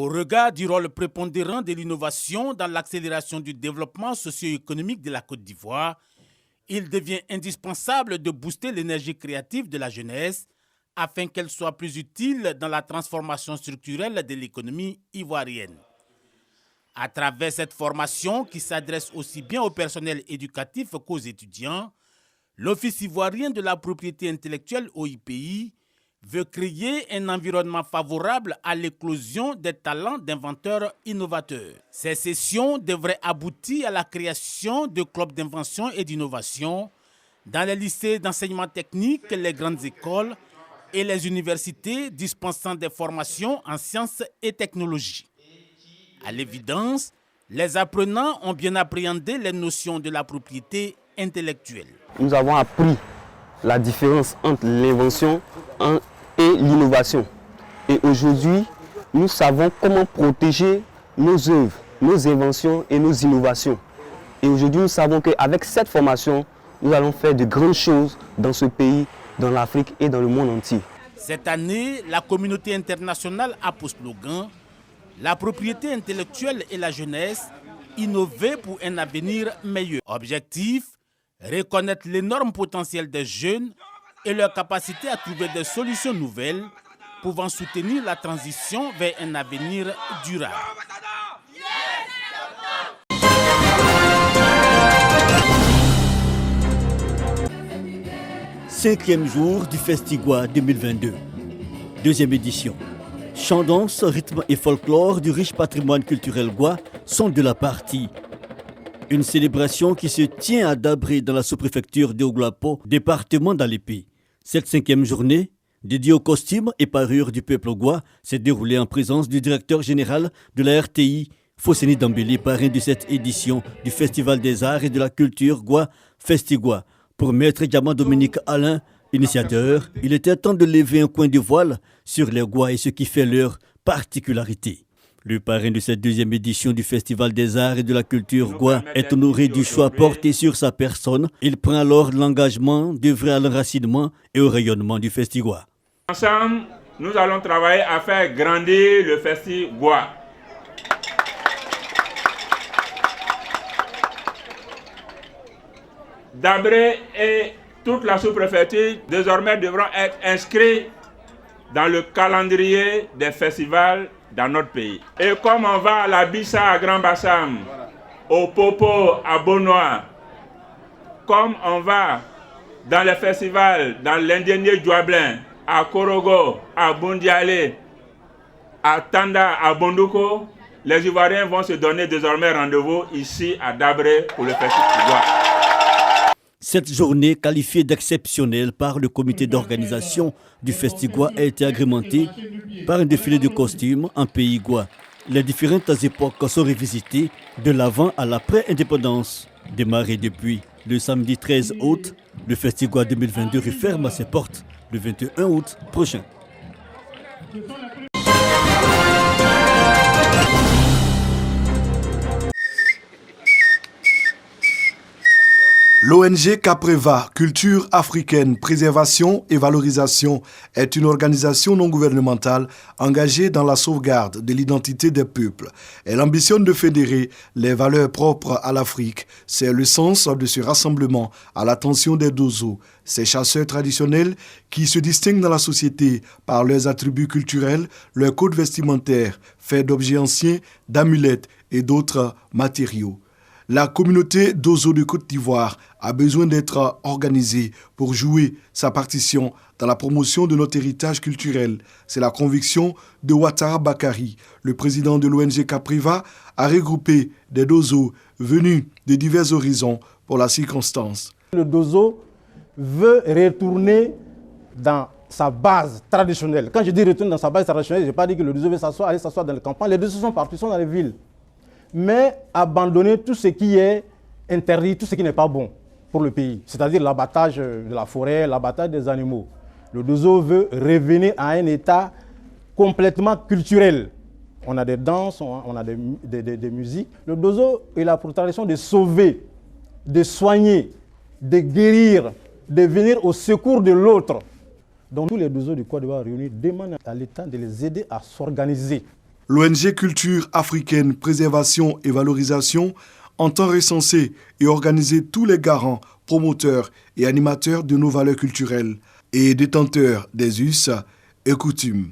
Au regard du rôle prépondérant de l'innovation dans l'accélération du développement socio-économique de la Côte d'Ivoire, il devient indispensable de booster l'énergie créative de la jeunesse afin qu'elle soit plus utile dans la transformation structurelle de l'économie ivoirienne. À travers cette formation qui s'adresse aussi bien au personnel éducatif qu'aux étudiants, l'Office ivoirien de la propriété intellectuelle OIPI veut créer un environnement favorable à l'éclosion des talents d'inventeurs innovateurs. Ces sessions devraient aboutir à la création de clubs d'invention et d'innovation dans les lycées d'enseignement technique, les grandes écoles et les universités dispensant des formations en sciences et technologies. À l'évidence, les apprenants ont bien appréhendé les notions de la propriété intellectuelle. Nous avons appris la différence entre l'invention et l'innovation. Et aujourd'hui, nous savons comment protéger nos œuvres, nos inventions et nos innovations. Et aujourd'hui, nous savons qu'avec cette formation, nous allons faire de grandes choses dans ce pays, dans l'Afrique et dans le monde entier. Cette année, la communauté internationale a pour slogan « La propriété intellectuelle et la jeunesse, innover pour un avenir meilleur ». Objectif, reconnaître l'énorme potentiel des jeunes et leur capacité à trouver des solutions nouvelles pouvant soutenir la transition vers un avenir durable. Cinquième jour du Festigua 2022. Deuxième édition. Chant, danse, rythme et folklore du riche patrimoine culturel goua sont de la partie. Une célébration qui se tient à Dabré dans la sous-préfecture de Oglapo, département d'Alépé. Cette cinquième journée, dédiée aux costumes et parures du peuple goua, s'est déroulée en présence du directeur général de la RTI, Fosseni Dambélé, parrain de cette édition du Festival des Arts et de la Culture goua Festigua. Pour Maître Diamant Dominique Alain, initiateur, il était temps de lever un coin de voile sur les goua et ce qui fait leur particularité. Le parrain de cette deuxième édition du Festival des Arts et de la Culture goua est honoré du choix porté sur sa personne. Il prend alors l'engagement d'œuvrer à l'enracinement et au rayonnement du Festigua. Ensemble, nous allons travailler à faire grandir le Festigua. Dabré et toute la sous-préfecture désormais devront être inscrits dans le calendrier des festivals dans notre pays. Et comme on va à la Bissa à Grand Bassam, au Popo à Beaunois, comme on va dans les festivals dans l'Indiennier Djouablin, à Korogo, à Bundialé, à Tanda, à Bondouko, les Ivoiriens vont se donner désormais rendez-vous ici à Dabré pour le festival. Cette journée, qualifiée d'exceptionnelle par le comité d'organisation du Festigua, a été agrémentée par un défilé de costumes en pays goua. Les différentes époques sont revisitées de l'avant à l'après-indépendance. Démarré depuis le samedi 13 août, le Festigua 2022 referme ses portes le 21 août prochain. L'ONG Capreva, Culture africaine, préservation et valorisation, est une organisation non gouvernementale engagée dans la sauvegarde de l'identité des peuples. Elle ambitionne de fédérer les valeurs propres à l'Afrique. C'est le sens de ce rassemblement à l'attention des Dozo, ces chasseurs traditionnels qui se distinguent dans la société par leurs attributs culturels, leur code vestimentaire, fait d'objets anciens, d'amulettes et d'autres matériaux. La communauté d'Ozo de Côte d'Ivoire a besoin d'être organisée pour jouer sa partition dans la promotion de notre héritage culturel. C'est la conviction de Ouattara Bakari. Le président de l'ONG Capreva a regroupé des Dozo venus de divers horizons pour la circonstance. Le Dozo veut retourner dans sa base traditionnelle. Quand je dis retourner dans sa base traditionnelle, je n'ai pas dit que le Dozo veut aller s'asseoir dans les campagnes. Les Dozo sont partis, sont dans les villes. Mais abandonner tout ce qui est interdit, tout ce qui n'est pas bon pour le pays, c'est-à-dire l'abattage de la forêt, l'abattage des animaux. Le Dozo veut revenir à un état complètement culturel. On a des danses, on a des musiques. Le Dozo est la tradition de sauver, de soigner, de guérir, de venir au secours de l'autre. Donc tous les Dozo du Côte d'Ivoire réunis demandent à l'État de les aider à s'organiser L'ONG Culture africaine, préservation et valorisation entend recenser et organiser tous les garants, promoteurs et animateurs de nos valeurs culturelles et détenteurs des us et coutumes.